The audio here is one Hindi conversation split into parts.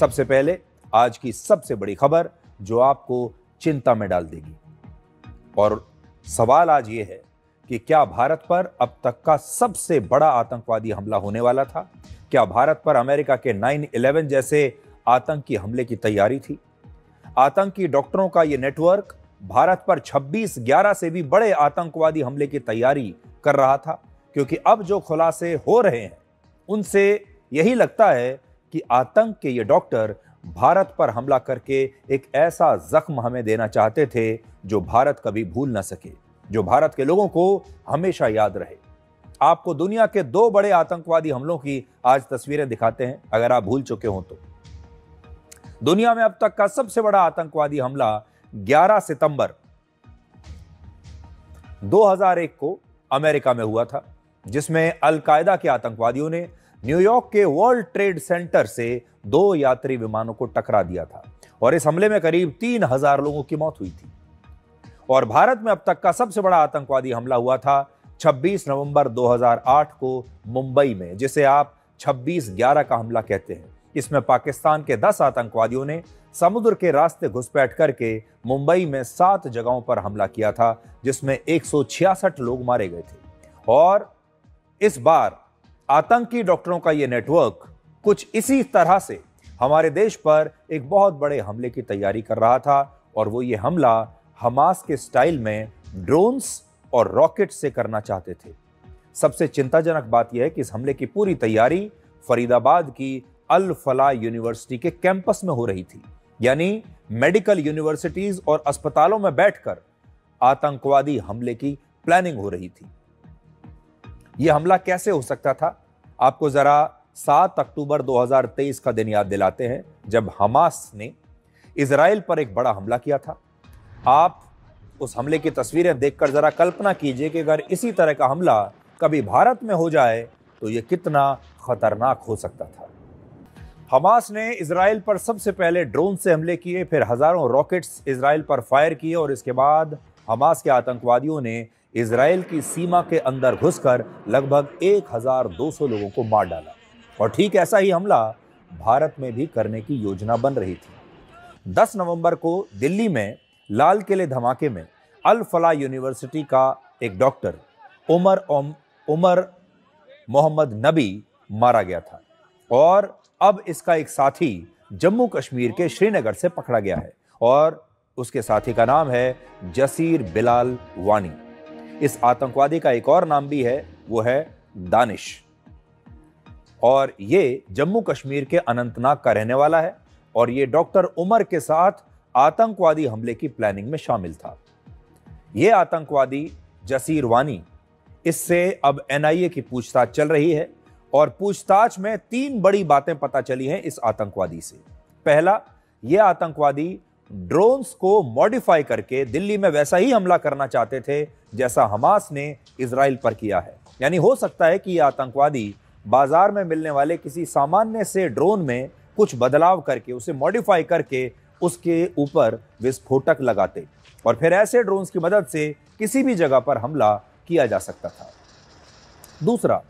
सबसे पहले आज की सबसे बड़ी खबर जो आपको चिंता में डाल देगी, और सवाल आज ये है कि क्या भारत पर अब तक का सबसे बड़ा आतंकवादी हमला होने वाला था? क्या भारत पर अमेरिका के 9/11 जैसे आतंकी हमले की तैयारी थी? आतंकी डॉक्टरों का यह नेटवर्क भारत पर 26/11 से भी बड़े आतंकवादी हमले की तैयारी कर रहा था, क्योंकि अब जो खुलासे हो रहे हैं उनसे यही लगता है कि आतंक के ये डॉक्टर भारत पर हमला करके एक ऐसा जख्म हमें देना चाहते थे जो भारत कभी भूल ना सके, जो भारत के लोगों को हमेशा याद रहे। आपको दुनिया के 2 बड़े आतंकवादी हमलों की आज तस्वीरें दिखाते हैं, अगर आप भूल चुके हो तो। दुनिया में अब तक का सबसे बड़ा आतंकवादी हमला 11 सितंबर 2001 को अमेरिका में हुआ था, जिसमें अल-कायदा के आतंकवादियों ने न्यूयॉर्क के वर्ल्ड ट्रेड सेंटर से 2 यात्री विमानों को टकरा दिया था, और इस हमले में करीब 3000 लोगों की मौत हुई थी। और भारत में अब तक का सबसे बड़ा आतंकवादी हमला हुआ था 26 नवंबर 2008 को मुंबई में, जिसे आप 26/11 का हमला कहते हैं। इसमें पाकिस्तान के 10 आतंकवादियों ने समुद्र के रास्ते घुसपैठ करके मुंबई में 7 जगहों पर हमला किया था, जिसमें 166 लोग मारे गए थे। और इस बार आतंकी डॉक्टरों का यह नेटवर्क कुछ इसी तरह से हमारे देश पर एक बहुत बड़े हमले की तैयारी कर रहा था, और वो ये हमला हमास के स्टाइल में ड्रोन्स और रॉकेट से करना चाहते थे। सबसे चिंताजनक बात यह है कि इस हमले की पूरी तैयारी फरीदाबाद की अल फलाह यूनिवर्सिटी के कैंपस में हो रही थी, यानी मेडिकल यूनिवर्सिटीज और अस्पतालों में बैठकर आतंकवादी हमले की प्लानिंग हो रही थी। यह हमला कैसे हो सकता था? आपको जरा 7 अक्टूबर 2023 का दिन याद दिलाते हैं, जब हमास ने इजराइल पर एक बड़ा हमला किया था। आप उस हमले की तस्वीरें देखकर जरा कल्पना कीजिए कि अगर इसी तरह का हमला कभी भारत में हो जाए तो यह कितना खतरनाक हो सकता था। हमास ने इजराइल पर सबसे पहले ड्रोन से हमले किए, फिर हजारों रॉकेट्स इजराइल पर फायर किए, और इसके बाद हमास के आतंकवादियों ने इजराइल की सीमा के अंदर घुसकर लगभग 1200 लोगों को मार डाला। और ठीक ऐसा ही हमला भारत में भी करने की योजना बन रही थी। 10 नवंबर को दिल्ली में लाल किले धमाके में अल फलाह यूनिवर्सिटी का एक डॉक्टर उमर मोहम्मद नबी मारा गया था, और अब इसका एक साथी जम्मू कश्मीर के श्रीनगर से पकड़ा गया है, और उसके साथी का नाम है जसीर बिलाल वानी। इस आतंकवादी का एक और नाम भी है, वो है दानिश, और ये जम्मू कश्मीर के अनंतनाग का रहने वाला है, और ये डॉक्टर उमर के साथ आतंकवादी हमले की प्लानिंग में शामिल था। यह आतंकवादी जसीर वानी, इससे अब एनआईए की पूछताछ चल रही है, और पूछताछ में 3 बड़ी बातें पता चली हैं इस आतंकवादी से। पहला, यह आतंकवादी ड्रोन्स को मॉडिफाई करके दिल्ली में वैसा ही हमला करना चाहते थे जैसा हमास ने इजराइल पर किया है। यानी हो सकता है कि यह आतंकवादी बाजार में मिलने वाले किसी सामान्य से ड्रोन में कुछ बदलाव करके, उसे मॉडिफाई करके उसके ऊपर विस्फोटक लगाते, और फिर ऐसे ड्रोन्स की मदद से किसी भी जगह पर हमला किया जा सकता था। दूसरा,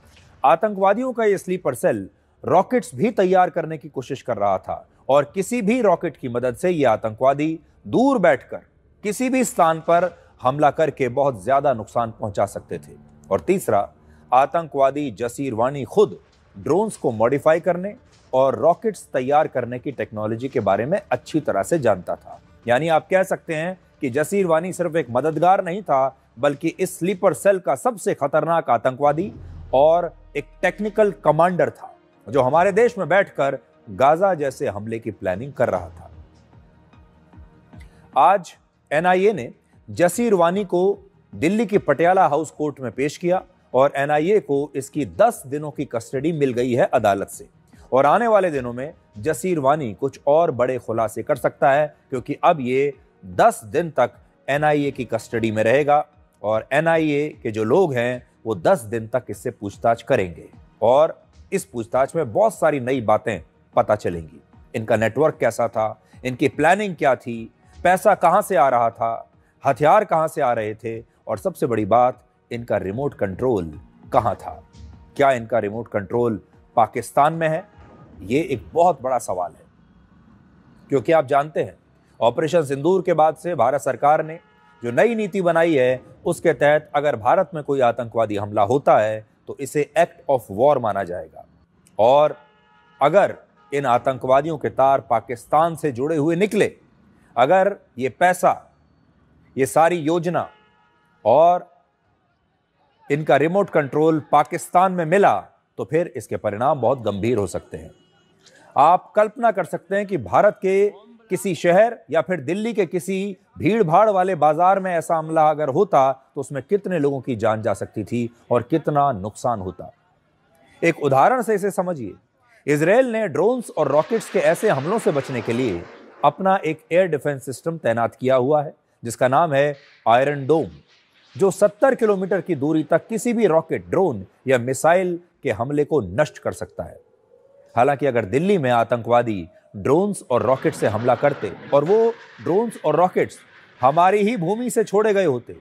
आतंकवादियों का यह स्लीपर सेल रॉकेट्स भी तैयार करने की कोशिश कर रहा था, और किसी भी रॉकेट की मदद से यह आतंकवादी दूर बैठकर किसी भी स्थान पर हमला करके बहुत ज्यादा नुकसान पहुंचा सकते थे। और तीसरा, आतंकवादी जसीर वानी खुद ड्रोन्स को मॉडिफाई करने और रॉकेट्स तैयार करने की टेक्नोलॉजी के बारे में अच्छी तरह से जानता था। यानी आप कह सकते हैं कि जसीर वानी सिर्फ एक मददगार नहीं था, बल्कि इस स्लीपर सेल का सबसे खतरनाक आतंकवादी और एक टेक्निकल कमांडर था, जो हमारे देश में बैठकर गाजा जैसे हमले की प्लानिंग कर रहा था। आज एनआईए ने जसीर वानी को दिल्ली की पटियाला हाउस कोर्ट में पेश किया, और एनआईए को इसकी 10 दिनों की कस्टडी मिल गई है अदालत से, और आने वाले दिनों में जसीर वानी कुछ और बड़े खुलासे कर सकता है, क्योंकि अब ये 10 दिन तक एनआईए की कस्टडी में रहेगा, और एनआईए के जो लोग हैं वो 10 दिन तक इससे पूछताछ करेंगे, और इस पूछताछ में बहुत सारी नई बातें पता चलेंगी। इनका नेटवर्क कैसा था, इनकी प्लानिंग क्या थी, पैसा कहां से आ रहा था, हथियार कहां से आ रहे थे, और सबसे बड़ी बात, इनका रिमोट कंट्रोल कहां था। क्या इनका रिमोट कंट्रोल पाकिस्तान में है? ये एक बहुत बड़ा सवाल है। क्योंकि आप जानते हैं, ऑपरेशन सिंदूर के बाद से भारत सरकार ने जो नई नीति बनाई है, उसके तहत अगर भारत में कोई आतंकवादी हमला होता है तो इसे एक्ट ऑफ वॉर माना जाएगा। और अगर इन आतंकवादियों के तार पाकिस्तान से जुड़े हुए निकले, अगर ये पैसा, ये सारी योजना और इनका रिमोट कंट्रोल पाकिस्तान में मिला, तो फिर इसके परिणाम बहुत गंभीर हो सकते हैं। आप कल्पना कर सकते हैं कि भारत के किसी शहर या फिर दिल्ली के किसी भीड़ भाड़ वाले बाजार में ऐसा हमला अगर होता तो उसमें कितने लोगों की जान जा सकती थी और कितना नुकसान होता। एक उदाहरण से इसे समझिए। इजरायल ने ड्रोन्स और रॉकेट्स के ऐसे हमलों से बचने के लिए अपना एक एयर डिफेंस सिस्टम तैनात किया हुआ है, जिसका नाम है आयरन डोम, जो 70 किलोमीटर की दूरी तक किसी भी रॉकेट, ड्रोन या मिसाइल के हमले को नष्ट कर सकता है। हालांकि अगर दिल्ली में आतंकवादी ड्रोन्स और रॉकेट से हमला करते और वो ड्रोन्स और रॉकेट्स हमारी ही भूमि से छोड़े गए होते,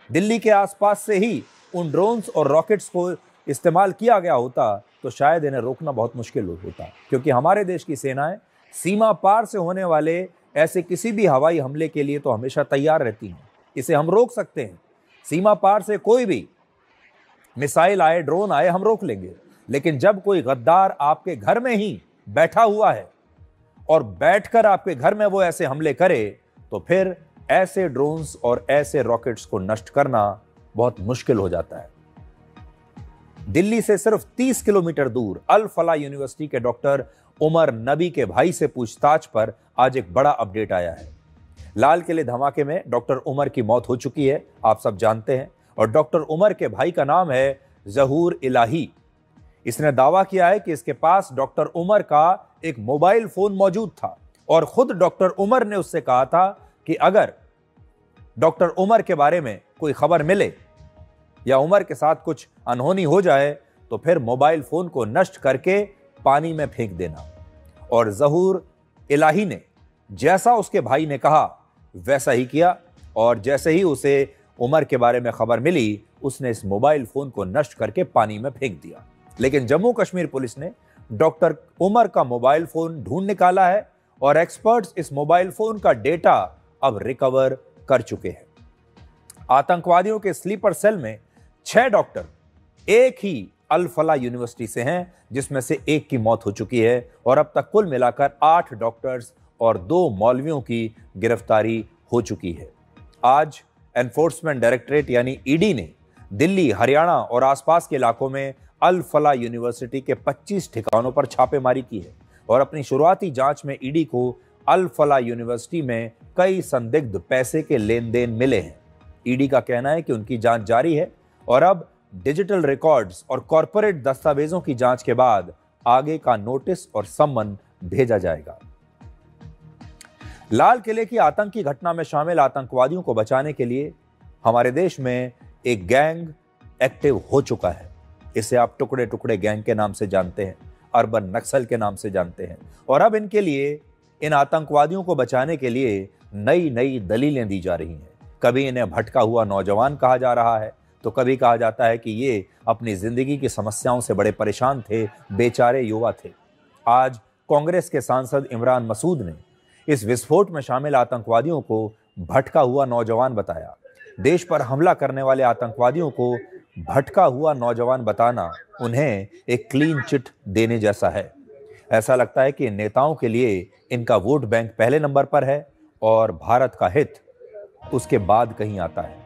दिल्ली के आसपास से ही उन ड्रोन्स और रॉकेट्स को इस्तेमाल किया गया होता, तो शायद इन्हें रोकना बहुत मुश्किल होता, क्योंकि हमारे देश की सेनाएं सीमा पार से होने वाले ऐसे किसी भी हवाई हमले के लिए तो हमेशा तैयार रहती हैं। इसे हम रोक सकते हैं। सीमा पार से कोई भी मिसाइल आए, ड्रोन आए, हम रोक लेंगे। लेकिन जब कोई गद्दार आपके घर में ही बैठा हुआ है और बैठकर आपके घर में वो ऐसे हमले करे, तो फिर ऐसे ड्रोन्स और ऐसे रॉकेट्स को नष्ट करना बहुत मुश्किल हो जाता है। दिल्ली से सिर्फ 30 किलोमीटर दूर अल फला यूनिवर्सिटी के डॉक्टर उमर नबी के भाई से पूछताछ पर आज एक बड़ा अपडेट आया है। लाल किले धमाके में डॉक्टर उमर की मौत हो चुकी है, आप सब जानते हैं, और डॉक्टर उमर के भाई का नाम है जहूर इलाही। इसने दावा किया है कि इसके पास डॉक्टर उमर का एक मोबाइल फोन मौजूद था और खुद डॉक्टर उमर ने उससे कहा था कि अगर डॉक्टर उमर के बारे में कोई खबर मिले या उमर के साथ कुछ अनहोनी हो जाए तो फिर मोबाइल फोन को नष्ट करके पानी में फेंक देना। और जहूर इलाही ने जैसा उसके भाई ने कहा वैसा ही किया, और जैसे ही उसे उमर के बारे में खबर मिली, उसने इस मोबाइल फोन को नष्ट करके पानी में फेंक दिया। लेकिन जम्मू कश्मीर पुलिस ने डॉक्टर उमर का मोबाइल फोन ढूंढ निकाला है और एक्सपर्ट्स इस मोबाइल फोन का डेटा अब रिकवर कर चुके हैं। आतंकवादियों के स्लीपर सेल में 6 डॉक्टर एक ही अल फला यूनिवर्सिटी से हैं, जिसमें से एक की मौत हो चुकी है, और अब तक कुल मिलाकर 8 डॉक्टर्स और 2 मौलवियों की गिरफ्तारी हो चुकी है। आज एनफोर्समेंट डायरेक्टरेट यानी ईडी ने दिल्ली, हरियाणा और आसपास के इलाकों में अल फला यूनिवर्सिटी के 25 ठिकानों पर छापेमारी की है, और अपनी शुरुआती जांच में ईडी को अल फला यूनिवर्सिटी में कई संदिग्ध पैसे के लेन देन मिले हैं। ईडी का कहना है कि उनकी जांच जारी है और अब डिजिटल रिकॉर्ड्स और कॉर्पोरेट दस्तावेजों की जांच के बाद आगे का नोटिस और सम्मन भेजा जाएगा। लाल किले की आतंकी घटना में शामिल आतंकवादियों को बचाने के लिए हमारे देश में एक गैंग एक्टिव हो चुका है। इसे आप टुकड़े टुकड़े गैंग के नाम से जानते हैं, अर्बन नक्सल के नाम से जानते हैं, और अब इनके लिए, इन आतंकवादियों को बचाने के लिए नई नई दलीलें दी जा रही हैं। कभी इन्हें भटका हुआ नौजवान कहा जा रहा है, तो कभी कहा जाता है कि ये अपनी जिंदगी की समस्याओं से बड़े परेशान थे, बेचारे युवा थे। आज कांग्रेस के सांसद इमरान मसूद ने इस विस्फोट में शामिल आतंकवादियों को भटका हुआ नौजवान बताया। देश पर हमला करने वाले आतंकवादियों को भटका हुआ नौजवान बताना उन्हें एक क्लीन चिट देने जैसा है। ऐसा लगता है कि इन नेताओं के लिए इनका वोट बैंक पहले नंबर पर है और भारत का हित उसके बाद कहीं आता है।